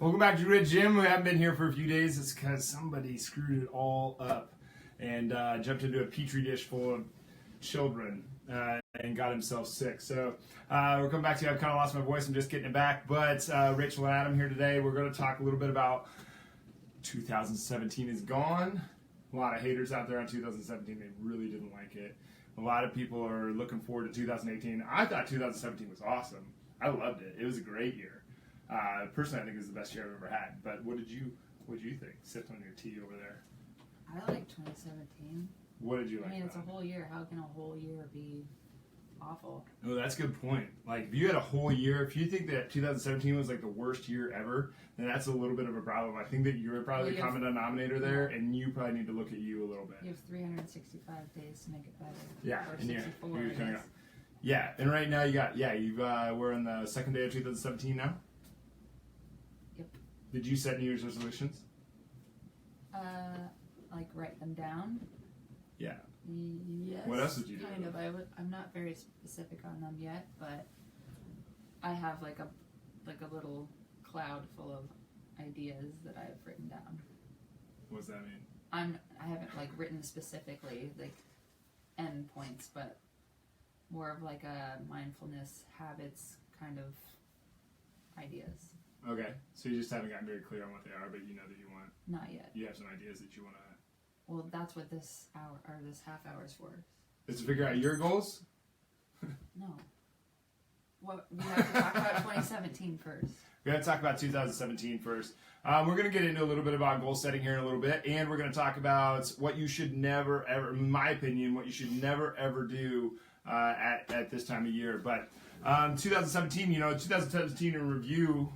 Welcome back to Grid Gym. We haven't been here for a few days. It's because somebody screwed it all up and jumped into a petri dish full of children and got himself sick. So we're coming back to you. I've kind of lost my voice. I'm just getting it back. But Rachael and Adam here today. We're going to talk a little bit about 2017 is gone. A lot of haters out there on 2017. They really didn't like it. A lot of people are looking forward to 2018. I thought 2017 was awesome. I loved it. It was a great year. Personally, I think it was the best year I've ever had. But what did you think? Sipped on your tea over there. I like 2017. What did you like? I mean, it's a about it? whole year. How can a whole year be awful? Oh, that's a good point. Like, if you had a whole year, if you think that 2017 was like the worst year ever, then that's a little bit of a problem. I think that you're probably the common denominator there, and you probably need to look at you a little bit. You have 365 days to make it better. Yeah, or and 64, you're I coming guess. up. Yeah, and right now we're on the second day of 2017 now. Yep. Did you set New Year's resolutions? Like write them down. Yeah. Yes. What else did you do? Kind of. I'm not very specific on them yet, but I have like a little cloud full of ideas that I've written down. What does that mean? I haven't like written specifically like end points, but more of like a mindfulness habits kind of ideas. Okay, so you just haven't gotten very clear on what they are, but you know that you want. Not yet. You have some ideas that you want to. Well, that's what this hour or this half hour is for. Is to figure out your goals. No. What we have to talk about 2017 first. We got to talk about 2017 first. We're going to get into a little bit about goal setting here in a little bit, and we're going to talk about what you should never ever, in my opinion, what you should never ever do at this time of year. But 2017, 2017 in review.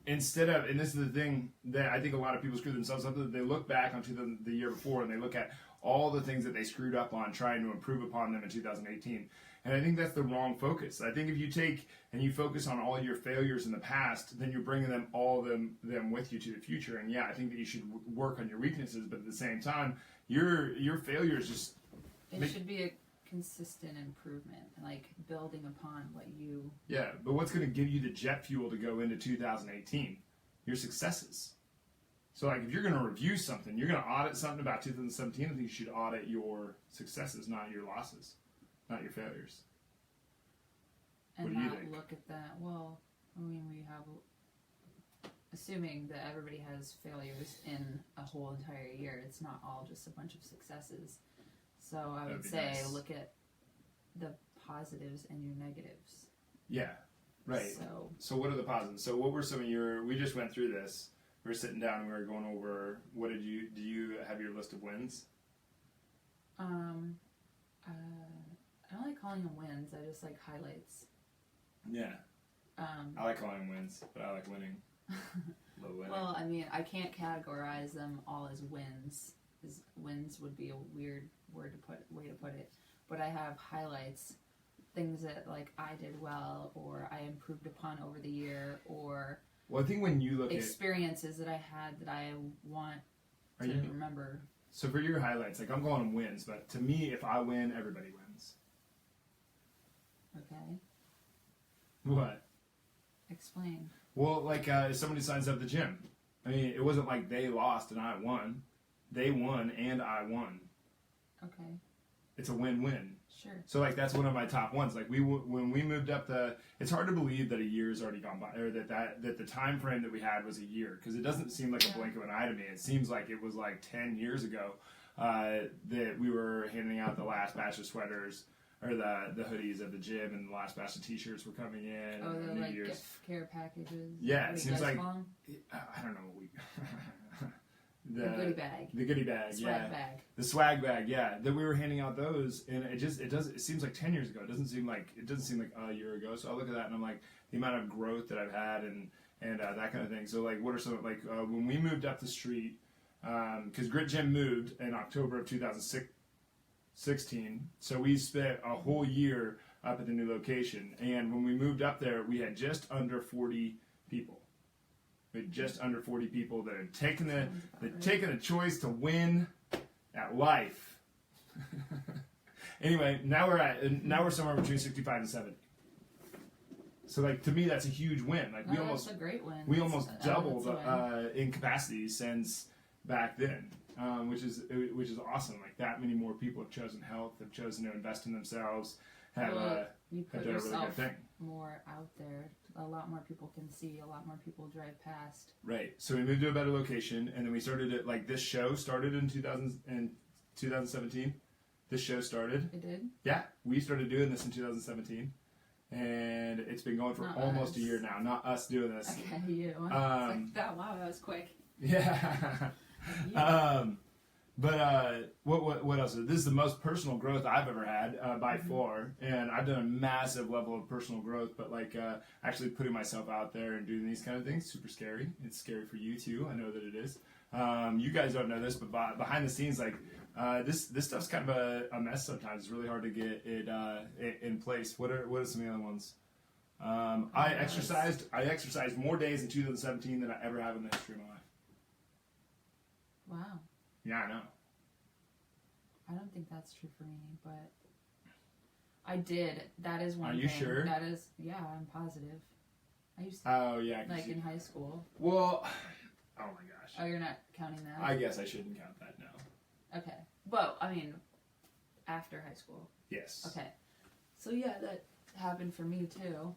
Instead of, and this is the thing that I think a lot of people screw themselves up, that they look back onto the year before and they look at all the things that they screwed up on trying to improve upon them in 2018. And I think that's the wrong focus. I think if you take and you focus on all your failures in the past, then you're bringing them with you to the future. And yeah, I think that you should work on your weaknesses, but at the same time, your failures just... It should be a consistent improvement, like building upon what you... Yeah, but what's going to give you the jet fuel to go into 2018? Your successes. So like if you're going to review something, you're going to audit something about 2017, I think you should audit your successes, not your losses, not your failures. And what do you not think? look at that. Well, I mean, we have... Assuming that everybody has failures in a whole entire year, it's not all just a bunch of successes. So I would say nice. Look at the positives and your negatives. Yeah, right. So what are the positives? So what were some of we just went through this. We were sitting down and we were going over, do you have your list of wins? I don't like calling them wins, I just like highlights. Yeah. I like calling them wins, but I like winning. Love winning. Well, I mean, I can't categorize them all as wins. Wins would be a weird way to put it. But I have highlights, things that like I did well, or I improved upon over the year, or I think when you look experiences that I had that I want to remember. So for your highlights, like I'm calling them wins, but to me, if I win, everybody wins. Okay. What? Explain. Well, like if somebody signs up at the gym, I mean, it wasn't like they lost and I won. They won and I won. Okay. It's a win-win. Sure. So like that's one of my top ones. Like when we moved up it's hard to believe that a year's already gone by, or that the time frame that we had was a year, because it doesn't seem like a blink of an eye to me. It seems like it was like 10 years ago that we were handing out the last batch of sweaters or the hoodies at the gym, and the last batch of t-shirts were coming in. Oh, the New like Year's. gift care packages. Yeah, it seems like call them? I don't know. The goodie bag. The goodie bag, swag bag. The swag bag, yeah. That we were handing out those, and it seems like 10 years ago. It doesn't seem like a year ago. So I look at that and I'm like, the amount of growth that I've had and that kind of thing. So like, what are some when we moved up the street, because Grit Gym moved in October of 2016, so we spent a whole year up at the new location, and when we moved up there, we had just under 40 people. With just under 40 people that had taken the choice to win at life. Anyway, now we're somewhere between 65 and 70. So like to me, that's a huge win. Like No, that's a great win. we almost That's doubled a win. in capacity since back then, which is awesome. Like that many more people have chosen health, have chosen to invest in themselves, have You have put done a really yourself good thing. more out there. A lot more people can see. A lot more people drive past. Right. So we moved to a better location, and then we started it. Like this show started in 2017. This show started. It did? Yeah, we started doing this in 2017, and it's been going for Not almost us. a year now. Not us doing this. Okay, you. It's like that. Wow, that was quick. Yeah. Yeah. What else? This is the most personal growth I've ever had by far, and I've done a massive level of personal growth. But like actually putting myself out there and doing these kind of things, super scary. It's scary for you too. I know that it is. You guys don't know this, but behind the scenes, like this stuff's kind of a mess sometimes. It's really hard to get it in place. What are some of the other ones? I exercised more days in 2017 than I ever have in the history of my life. Wow. Yeah, I know. I don't think that's true for me, but I did. That is one Are thing. you sure? That is, yeah, I'm positive. I used to, Oh yeah. like in high school. Well, oh my gosh. Oh, you're not counting that? I guess I shouldn't count that now. Okay. Well, I mean, after high school. Yes. Okay. So yeah, that happened for me too.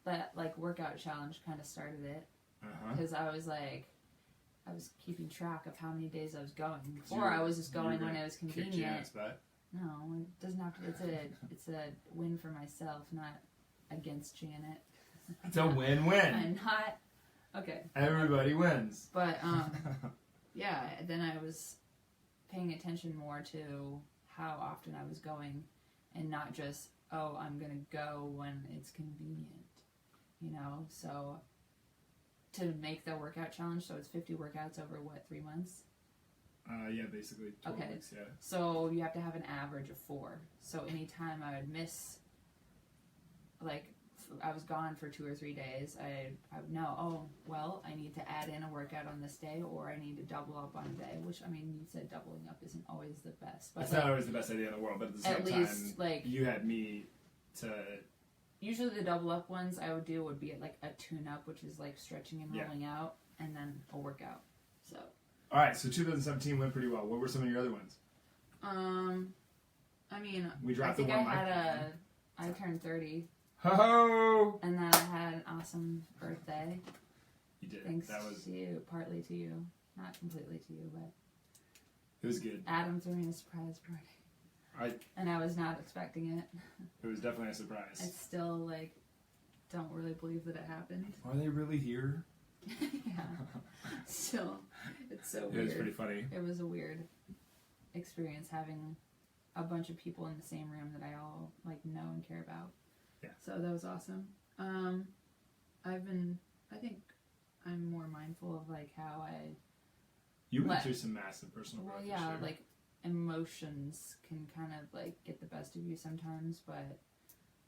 That like workout challenge kind of started it because I was keeping track of how many days I was going. Before I was just going when it was convenient. No, it doesn't have to. It's a win for myself, not against Janet. It's a win-win. I'm not. Okay. Everybody wins. But yeah. Then I was paying attention more to how often I was going, and not just I'm gonna go when it's convenient. You know, so to make the workout challenge, so it's 50 workouts over 3 months? Yeah, basically 12 weeks, yeah. So you have to have an average of 4. So anytime I would miss, like, I was gone for 2 or 3 days, I would know, I need to add in a workout on this day, or I need to double up on a day, which, I mean, you said doubling up isn't always the best. But it's not always the best idea in the world, but at the same time, you had me to... Usually the double up ones I would do would be like a tune-up, which is like stretching and rolling out, and then a workout. So. All right, so 2017 went pretty well. What were some of your other ones? I mean, we dropped I think the one I turned 30. Ho-ho! And then I had an awesome birthday. You did. Thanks to you, partly to you. Not completely to you, but... It was good. Adam threw me a surprise party. And I was not expecting it. It was definitely a surprise. I still, like, don't really believe that it happened. Are they really here? Yeah. Still, it's so weird. It was pretty funny. It was a weird experience having a bunch of people in the same room that I all, like, know and care about. Yeah. So that was awesome. I think I'm more mindful of, like, how I... You went through some massive personal growth. Well, yeah, like, emotions can kind of like get the best of you sometimes, but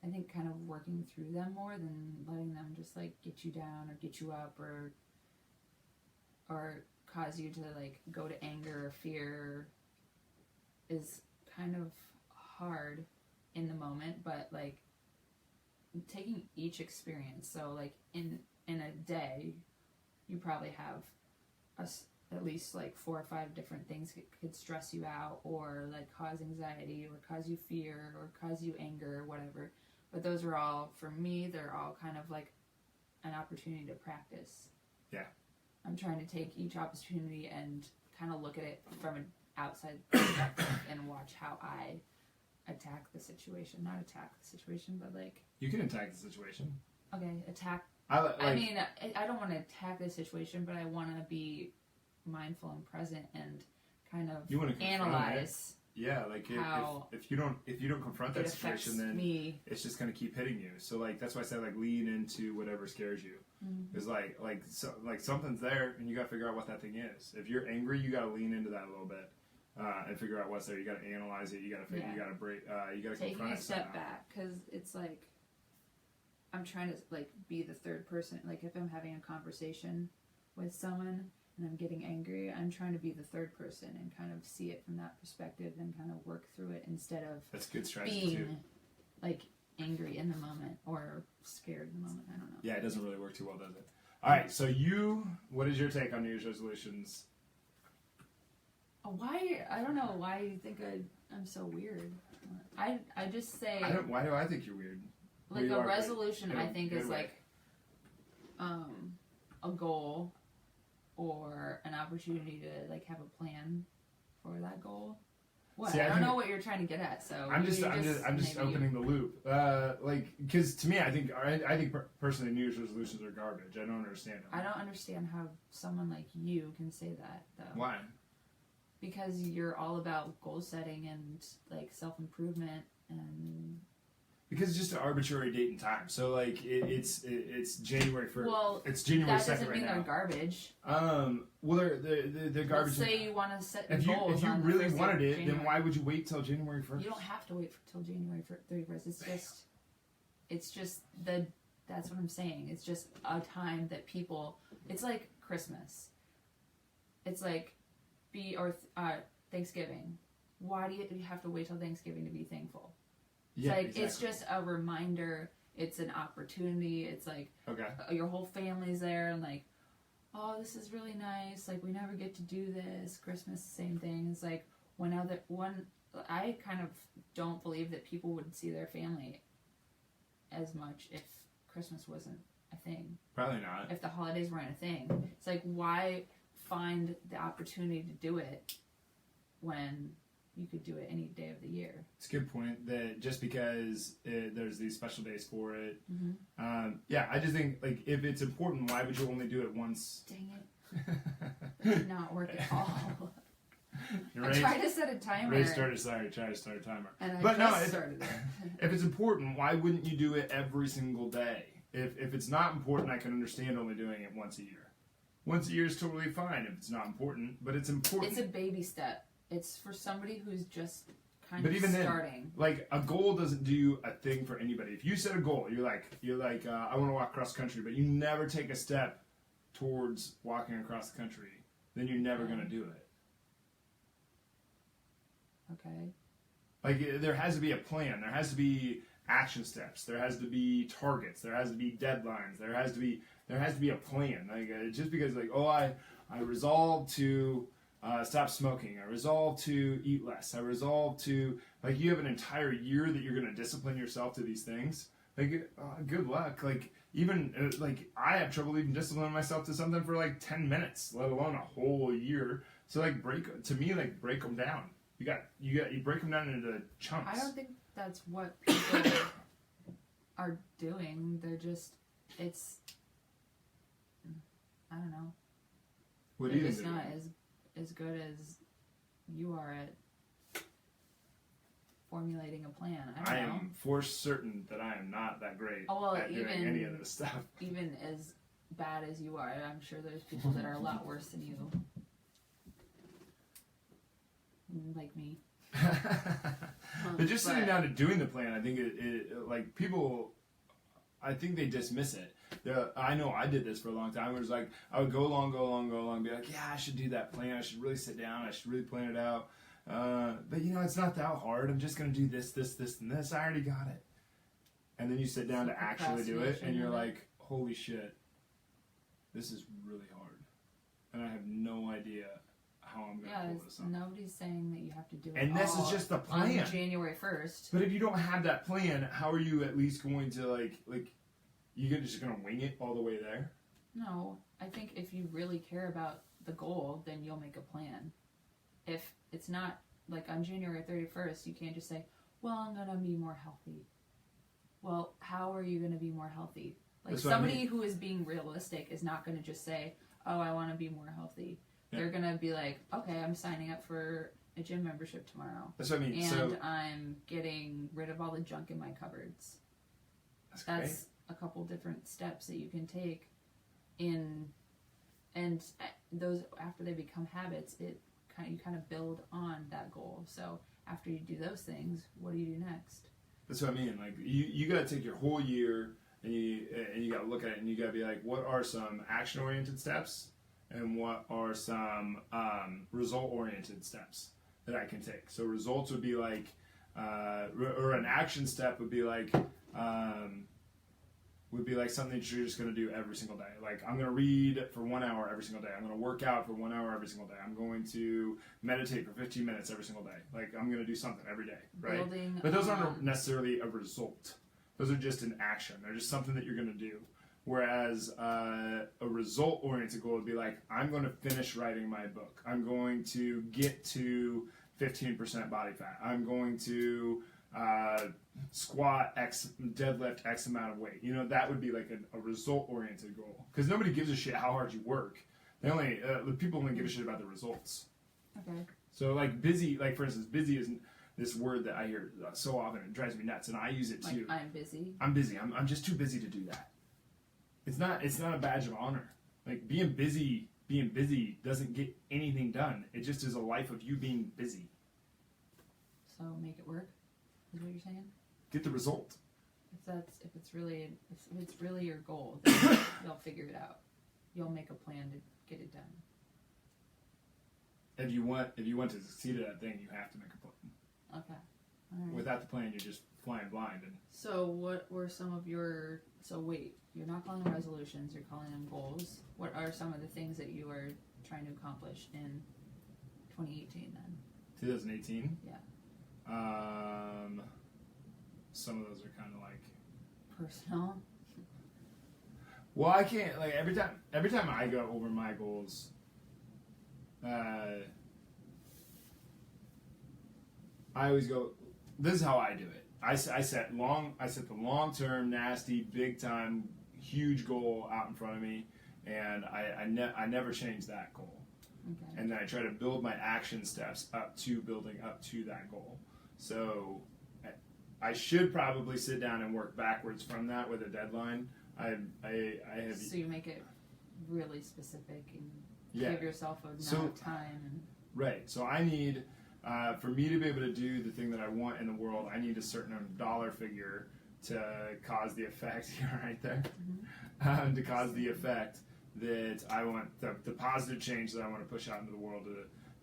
I think kind of working through them more than letting them just like get you down or get you up or cause you to like go to anger or fear is kind of hard in the moment, but like taking each experience, so like in a day you probably have at least like 4 or 5 different things could stress you out or like cause anxiety or cause you fear or cause you anger or whatever. But those are all, for me, they're all kind of like an opportunity to practice. Yeah. I'm trying to take each opportunity and kind of look at it from an outside perspective and watch how I attack the situation. Not attack the situation, but like... You can attack the situation. Okay, attack... I mean, I don't want to attack the situation, but I want to be mindful and present and kind of analyze. Yeah, like if you don't confront that situation, then it's just gonna keep hitting you. So like that's why I said like lean into whatever scares you. It's like something's there, and you gotta figure out what that thing is. If you're angry, you gotta lean into that a little bit and figure out what's there. You gotta analyze it. You gotta figure. You gotta break. You gotta taking confront a step back, because it's like I'm trying to like be the third person. Like if I'm having a conversation with someone and I'm getting angry, I'm trying to be the third person and kind of see it from that perspective and kind of work through it instead of that's good strategy being too. Like angry in the moment or scared in the moment. I don't know. Yeah, it doesn't really work too well, does it? All right, so what is your take on New Year's resolutions? Why? I don't know why you think I'm so weird. I just say. Why do I think you're weird? Like a resolution, I think is like a goal or an opportunity to like have a plan for that goal. What? See, I don't know what you're trying to get at. So I'm just opening the loop. Because to me, I think personally, New Year's resolutions are garbage. I don't understand them. I don't understand how someone like you can say that though. Why? Because you're all about goal setting and like self-improvement and. Because it's just an arbitrary date and time. So like it's January 1st. Well, it's January 2nd right now. That doesn't mean they're garbage. Well, they're garbage. Let's say you want to set goals. If you really wanted it, then why would you wait till January 1st? You don't have to wait till January 31st. It's just that's what I'm saying. It's just a time that people. It's like Christmas. It's like Thanksgiving. Why do you have to wait till Thanksgiving to be thankful? It's exactly. It's just a reminder. It's an opportunity. It's like your whole family's there and like, oh, this is really nice. Like we never get to do this. Christmas, same thing. It's like I kind of don't believe that people would see their family as much if Christmas wasn't a thing. Probably not. If the holidays weren't a thing. It's like, why find the opportunity to do it when you could do it any day of the year? It's a good point that just because there's these special days for it. Mm-hmm. I just think like if it's important, why would you only do it once? Dang it. It did not work at all. I tried to set a timer. Try to start a timer. And started it. If it's important, why wouldn't you do it every single day? If it's not important, I can understand only doing it once a year. Once a year is totally fine if it's not important, but it's important. It's a baby step. It's for somebody who's just kind but of even starting. Then, like a goal doesn't do a thing for anybody. If you set a goal, you're like, I want to walk cross country, but you never take a step towards walking across the country, then you're never going to do it. Okay. Like there has to be a plan. There has to be action steps. There has to be targets. There has to be deadlines. There has to be a plan. Like just because like I resolved to stop smoking. I resolved to eat less. I resolved to like you have an entire year that you're going to discipline yourself to these things. Like good luck. Like even like I have trouble even disciplining myself to something for like 10 minutes, let alone a whole year. So like break them down. You break them down into chunks. I don't think that's what people are doing. They're just I don't know. What do you think? It's not as good as you are at formulating a plan. I don't know. Am for certain that I am not that great at doing any of this stuff. Even as bad as you are, I'm sure there's people that are a lot worse than you. Like me. But just sitting down to doing the plan, I think it like people, I think they dismiss it. I know I did this for a long time. It was like I would go along, be like, yeah, I should do that plan. I should really sit down. I should really plan it out. But it's not that hard. I'm just gonna do this, and this. I already got it. And then you sit down to actually do it, and you're like, holy shit, this is really hard, and I have no idea how I'm going to pull this off. Nobody's saying that you have to do it and all this is just the plan. On January 1st. But if you don't have that plan, how are you at least going to like you're just going to wing it all the way there? No, I think if you really care about the goal, then you'll make a plan. If it's not like on January 31st, you can't just say, well, I'm going to be more healthy. Well, how are you going to be more healthy? Like somebody who is being realistic is not going to just say, oh, I want to be more healthy. Yeah. They're going to be like, okay, I'm signing up for a gym membership tomorrow. That's what I mean. And I'm getting rid of all the junk in my cupboards. That's a couple different steps that you can take and those, after they become habits, you kind of build on that goal. So after you do those things, what do you do next? That's what I mean. Like you got to take your whole year and you got to look at it and you got to be like, what are some action-oriented steps and what are some result-oriented steps that I can take? So results would be like, or an action step would be like, would be like something that you're just going to do every single day. Like, I'm going to read for 1 hour every single day. I'm going to work out for 1 hour every single day. I'm going to meditate for 15 minutes every single day. Like, I'm going to do something every day, right? But those aren't necessarily a result. Those are just an action. They're just something that you're going to do. Whereas a result-oriented goal would be like, I'm going to finish writing my book. I'm going to get to 15% body fat. I'm going to squat X, deadlift X amount of weight. You know, that would be like a result-oriented goal. Because nobody gives a shit how hard you work. They only people only give a shit about the results. Okay. So like busy, like for instance, busy is this word that I hear so often. It drives me nuts, and I use it too. Like, I'm busy. I'm busy. I'm just too busy to do that. It's not a badge of honor. Like being busy doesn't get anything done. It just is a life of you being busy. So make it work. Is what you're saying? Get the result. If it's really your goal, then you'll figure it out. You'll make a plan to get it done. If you want to succeed at that thing, you have to make a plan. Okay. All right. Without the plan, you're just flying blind. And so what were some of your? So wait, you're not calling them resolutions. You're calling them goals. What are some of the things that you are trying to accomplish in 2018 then? 2018. Yeah. Some of those are kind of like personal. Well, I can't like every time I go over my goals. I always go. This is how I do it. I set the long-term, nasty, big-time, huge goal out in front of me, and I never change that goal. Okay. And then I try to build my action steps up to building up to that goal. So I should probably sit down and work backwards from that with a deadline. I have. So you make it really specific and Yeah. give yourself a amount of time. And Right. So I need, for me to be able to do the thing that I want in the world, I need a certain dollar figure to cause the effect. You're right there. Mm-hmm. To cause the effect that I want, the positive change that I want to push out into the world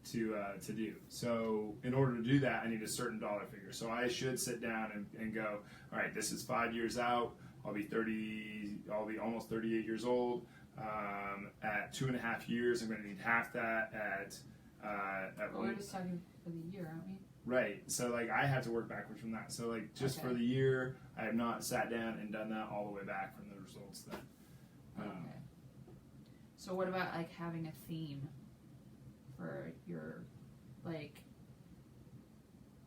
to do. So in order to do that, I need a certain dollar figure. So I should sit down and go, all right, this is 5 years out. I'll be almost 38 years old. At 2.5 years, I'm going to need half that at we're just talking for the year, aren't we? Right. So like I have to work backwards from that. So like just Okay. for the year, I have not sat down and done that all the way back from the results that. Okay. So what about like having a theme for your like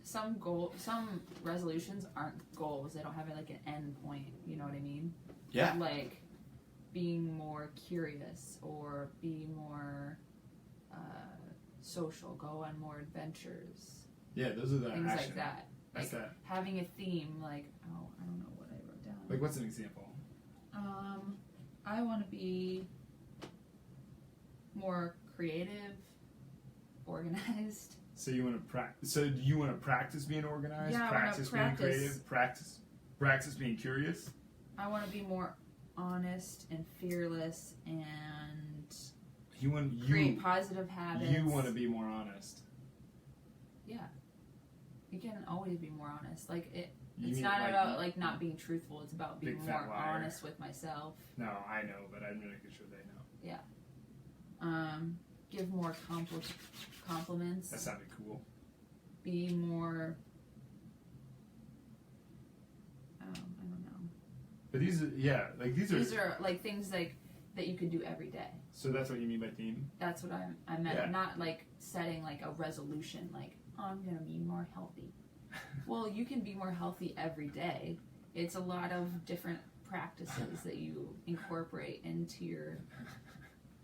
some resolutions aren't goals. They don't have like an end point. You know what I mean? Yeah. Like being more curious or be more social, go on more adventures. Yeah, those are the things action. like that. That's like that. having a theme, like I don't know what I wrote down. Like what's an example? I want to be more creative, organized. So you want to practice? So do you want to practice being organized? Yeah, practice I wanna being creative. Practice being curious. I want to be more honest and fearless and create positive habits. You want to be more honest. Yeah, you can always be more honest. Like it. You It's mean not like about like not being truthful. It's about being big more fat liar. honest with myself. No, I know, but I'm making sure they know. Yeah. Give more compliments. That sounded cool. Be more. I don't know. But these are like things like that you could do every day. So that's what you mean by theme? That's what I meant. Yeah. Not like setting like a resolution. Like I'm gonna be more healthy. Well, you can be more healthy every day. It's a lot of different practices that you incorporate into your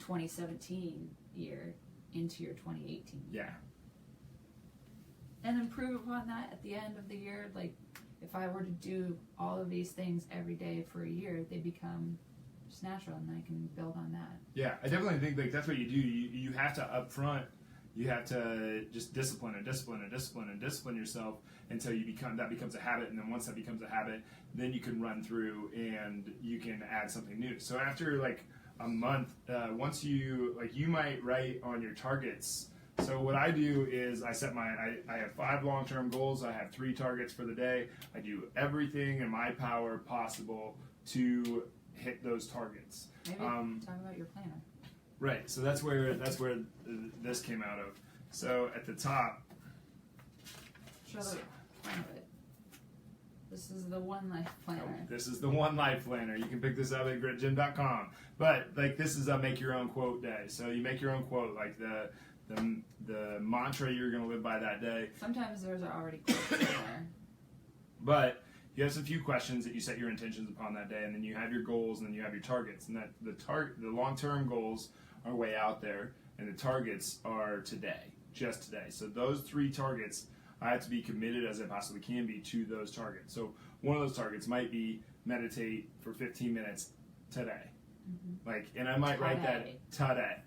2017 year, into your 2018 year. Yeah. And improve upon that at the end of the year. Like, if I were to do all of these things every day for a year, they become just natural, and I can build on that. Yeah, I definitely think like that's what you do. You have to upfront. You have to just discipline yourself until that becomes a habit, and then once that becomes a habit, then you can run through and you can add something new. So after like a month, once you might write on your targets So what I do is I set I have 5 long-term goals. I have 3 targets for the day. I do everything in my power possible to hit those targets. Maybe talk about your planner. Right. So that's where this came out of. So at the top. Show the front of it. This is the One Life Planner. This is the One Life Planner. You can pick this up at gritgym.com. But like this is a make your own quote day. So you make your own quote, like the mantra you're going to live by that day. Sometimes there's already quotes in there. But you have a few questions that you set your intentions upon that day, and then you have your goals, and then you have your targets. And that the long-term goals are way out there, and the targets are today, just today. So those 3 targets, I have to be committed as I possibly can be to those targets. So one of those targets might be meditate for 15 minutes today. Mm-hmm. And I might write that today.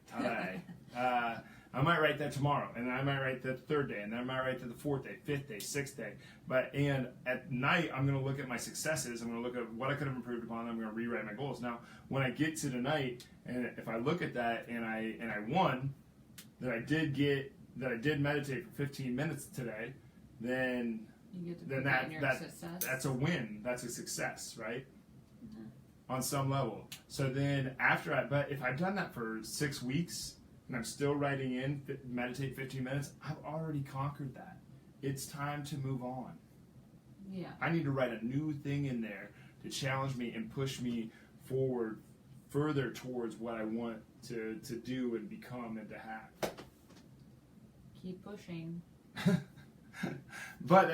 I might write that tomorrow, and then I might write that the 3rd day, and then I might write that the 4th day, 5th day, 6th day. And at night, I'm going to look at my successes. I'm going to look at what I could have improved upon. I'm going to rewrite my goals. Now, when I get to the night, and if I look at that and I won, that I did meditate for 15 minutes today, then that's a win. That's a success, right? Mm-hmm. On some level. So then but if I've done that for 6 weeks, and I'm still writing in meditate 15 minutes, I've already conquered that. It's time to move on. Yeah. I need to write a new thing in there to challenge me and push me forward further towards what I want to do and become and to have. Keep pushing. But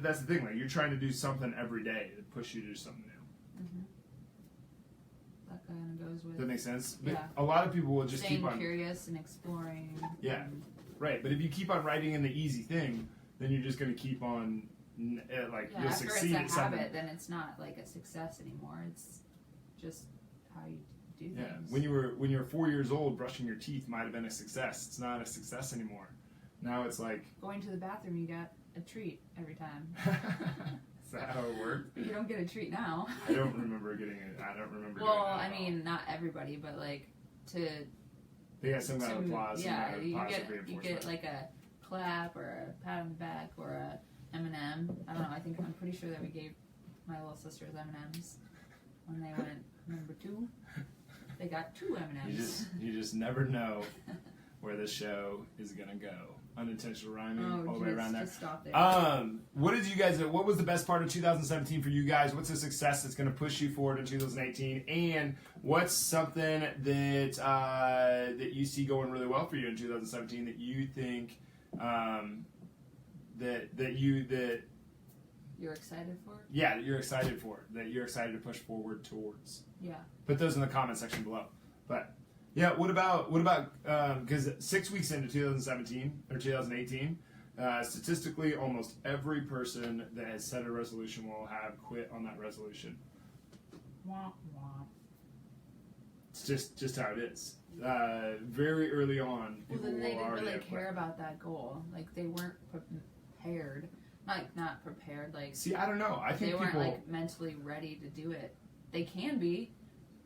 that's the thing. Like, you're trying to do something every day to push you to do something new. Mm-hmm. That kind of goes with. That makes sense. Yeah. But a lot of people will just staying keep on curious and exploring. Yeah, right. But if you keep on writing in the easy thing, then you're just going to keep on you'll succeed at after it's a something. habit, then it's not like a success anymore. It's just how you do things. Yeah. When you were 4 years old, brushing your teeth might have been a success. It's not a success anymore. Now it's like going to the bathroom. You got a treat every time. Is that how it worked? You don't get a treat now. I don't remember getting it. I don't remember. Well, I mean, not everybody, but they got some kind of applause. Yeah, you get like a clap or a pat on the back or a M&M. I don't know. I'm pretty sure that we gave my little sisters M&Ms when they went number 2. They got 2 M&Ms. You just never know where this show is gonna go. Unintentional rhyming all the way around there. Just stop there. What was the best part of 2017 for you guys? What's a success that's going to push you forward in 2018? And what's something that that you see going really well for you in 2017 that you think that you're excited for? Yeah, that you're excited for. That you're excited to push forward towards. Yeah. Put those in the comment section below. But yeah, what about because 6 weeks into 2017 or 2018, statistically, almost every person that has set a resolution will have quit on that resolution. Wah, wah. It's just how it is. Very early on, people then they will didn't already really have care quit. about that goal. Like they weren't prepared. Not prepared. Like see, I don't know. I think they weren't people like mentally ready to do it. They can be.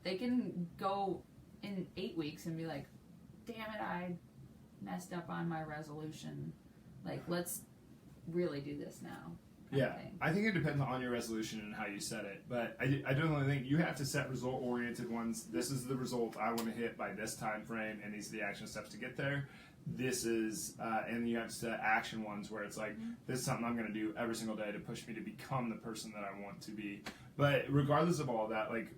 They can go in 8 weeks and be like, damn it, I messed up on my resolution. Like, let's really do this now. Yeah, I think it depends on your resolution and how you set it. But I definitely think you have to set result-oriented ones. This is the result I want to hit by this time frame, and these are the action steps to get there. This is, and you have to set action ones where it's like, this is something I'm going to do every single day to push me to become the person that I want to be. But regardless of all that, like,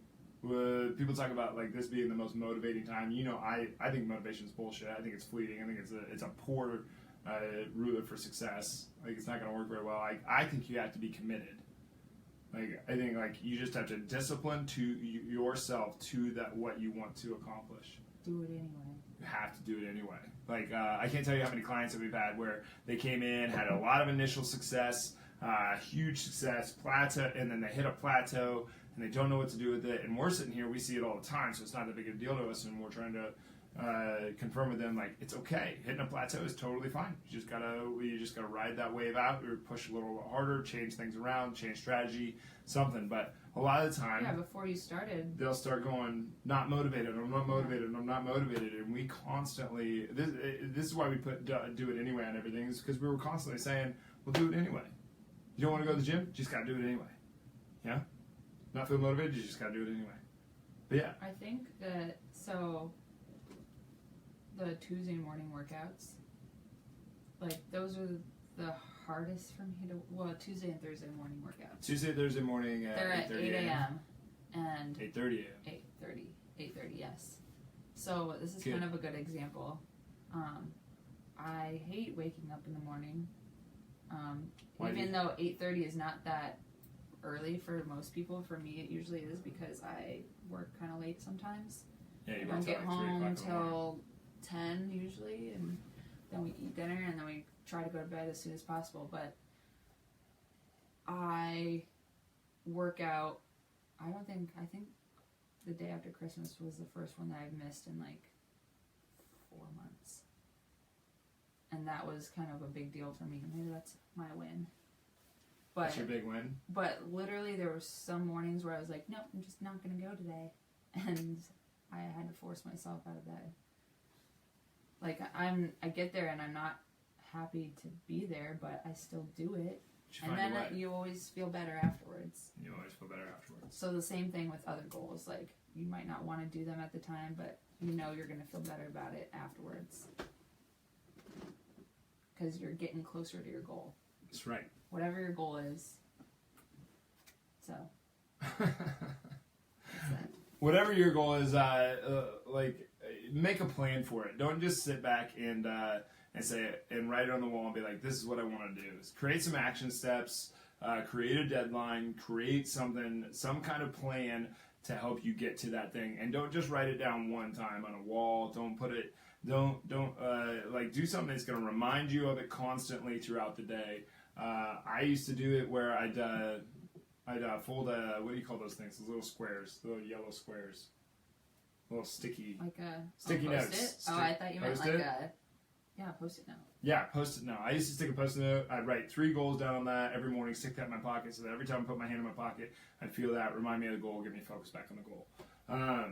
people talk about like this being the most motivating time. You know, I think motivation is bullshit. I think it's fleeting. I think it's a poor ruler for success. Like it's not going to work very well. I think you have to be committed. Like I think like you just have to discipline to yourself to that what you want to accomplish. Do it anyway. You have to do it anyway. Like I can't tell you how many clients that we've had where they came in, had a lot of initial success, huge success, plateau, and then they hit a plateau. And they don't know what to do with it, and we're sitting here, we see it all the time, so it's not that big a deal to us, and we're trying to confirm with them, like, it's okay. Hitting a plateau is totally fine. You just gotta ride that wave out, or push a little harder, change things around, change strategy, something. But a lot of the time, Yeah, before you started. they'll start going, not motivated, I'm not motivated, I'm not motivated. And we constantly, this is why we put do it anyway on everything, is because we were constantly saying, well, do it anyway. You don't want to go to the gym? You just got to do it anyway. Yeah? Not feel motivated? You just got to do it anyway. But yeah. I think that, so, the Tuesday morning workouts, like, those are the hardest for me to, well, Tuesday and Thursday morning workouts. Tuesday, Thursday morning at They're at 8 a.m. and 8:30 a.m. 8:30, yes. So this is kind of a good example. I hate waking up in the morning. Even though 8:30 is not that early for most people, for me it usually is because I work kind of late sometimes. Yeah, you I don't get like home until 10 usually, and then we eat dinner and then we try to go to bed as soon as possible. But I work out. I think the day after Christmas was the first one that I've missed in like 4 months. And that was kind of a big deal for me. Maybe that's my win. But, that's your big win? But literally there were some mornings where I was like, nope, I'm just not going to go today. And I had to force myself out of bed. Like, I get there and I'm not happy to be there, but I still do it. And then you always feel better afterwards. You always feel better afterwards. So the same thing with other goals. Like, you might not want to do them at the time, but you know you're going to feel better about it afterwards. Because you're getting closer to your goal. That's right. Whatever your goal is. So. Whatever your goal is, like, make a plan for it. Don't just sit back and say it and write it on the wall and be like, this is what I want to do. Create some action steps, create a deadline, create something, some kind of plan to help you get to that thing. And don't just write it down one time on a wall. Don't put it, do something that's going to remind you of it constantly throughout the day. I used to do it where I'd fold what do you call those things? Those little squares, the little yellow squares. Little sticky. Like a sticky notes. Post-it? I thought you meant like a... Yeah, Post-it note. Yeah, Post-it note. I used to stick a Post-it note. I'd write 3 goals down on that every morning, stick that in my pocket, so that every time I put my hand in my pocket, I'd feel that, remind me of the goal, get me focused back on the goal.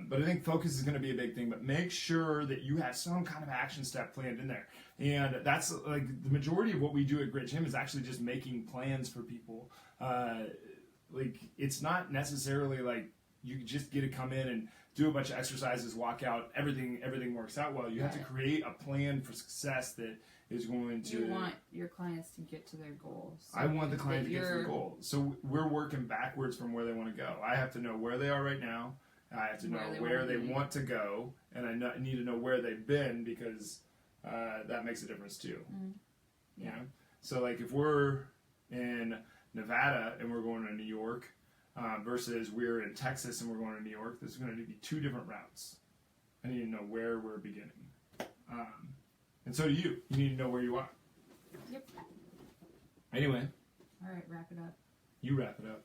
But I think focus is going to be a big thing, but make sure that you have some kind of action step planned in there. And that's, like, the majority of what we do at Grit Gym is actually just making plans for people. Like, it's not necessarily like you just get to come in and do a bunch of exercises, walk out, everything works out well. You have to create a plan for success that is going to... You want your clients to get to their goals. So I want the client to get to their goal. So we're working backwards from where they want to go. I have to know where they are right now. I have to know where they want to go. And I need to know where they've been, because that makes a difference too. Mm-hmm. Yeah. You know? So like if we're in Nevada and we're going to New York, versus we're in Texas and we're going to New York, this is going to be 2 different routes. I need to know where we're beginning. And so do you. You need to know where you are. Yep. Anyway. All right, wrap it up. You wrap it up.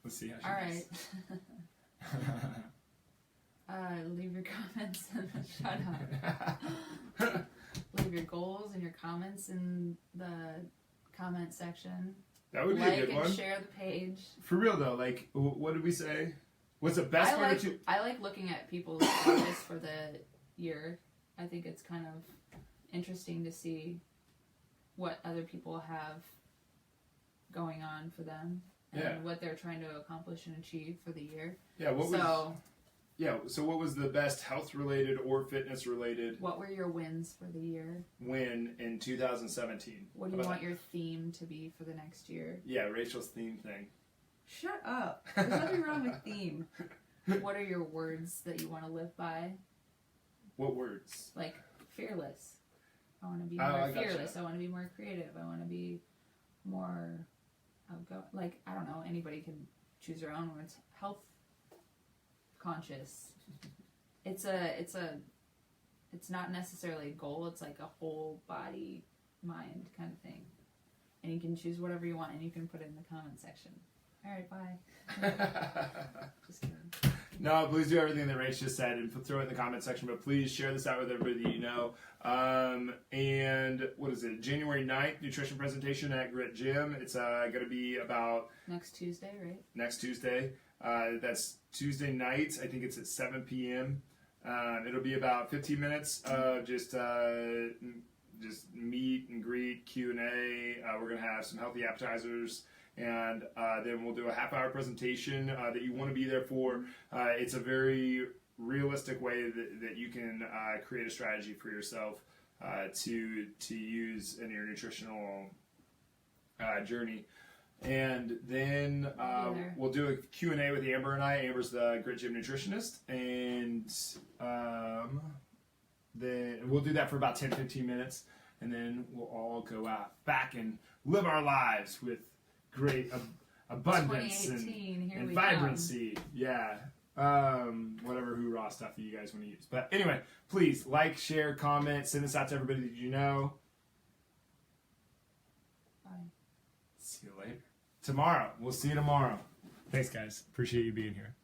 Let's see how she does. Leave your comments and shut up. Leave your goals and your comments in the comment section. That would be a good one. Like and share the page. For real though, like, what did we say? What's the best part of I like looking at people's goals for the year. I think it's kind of interesting to see what other people have going on for them and what they're trying to accomplish and achieve for the year. Yeah. So what was the best health-related or fitness-related? What were your wins for the year? Win in 2017. What do you want your theme to be for the next year? Yeah, Rachel's theme thing. Shut up. There's nothing wrong with theme. What are your words that you want to live by? What words? Like, fearless. I want to be more fearless. Gotcha. I want to be more creative. I want to be more outgoing. Like, I don't know. Anybody can choose their own words. Health conscious. It's not necessarily a goal. It's like a whole body, mind kind of thing. And you can choose whatever you want, and you can put it in the comment section. All right, bye. Just kidding. No, please do everything that Rach just said and throw it in the comment section. But please share this out with everybody that you know. And what is it? January 9th, nutrition presentation at Grit Gym. It's going to be about next Tuesday, right? Next Tuesday. That's Tuesday night. I think it's at 7 p.m. It'll be about 15 minutes of just meet and greet, Q&A. We're going to have some healthy appetizers. And then we'll do a half-hour presentation that you want to be there for. It's a very realistic way that you can create a strategy for yourself to use in your nutritional journey. And then we'll do a Q&A with Amber and I. Amber's the Grit Gym nutritionist. And then we'll do that for about 10-15 minutes. And then we'll all go out back and live our lives with great abundance and vibrancy. Come. Yeah. Whatever hoorah stuff that you guys want to use. But anyway, please like, share, comment, send this out to everybody that you know. Bye. See you later. Tomorrow. We'll see you tomorrow. Thanks, guys. Appreciate you being here.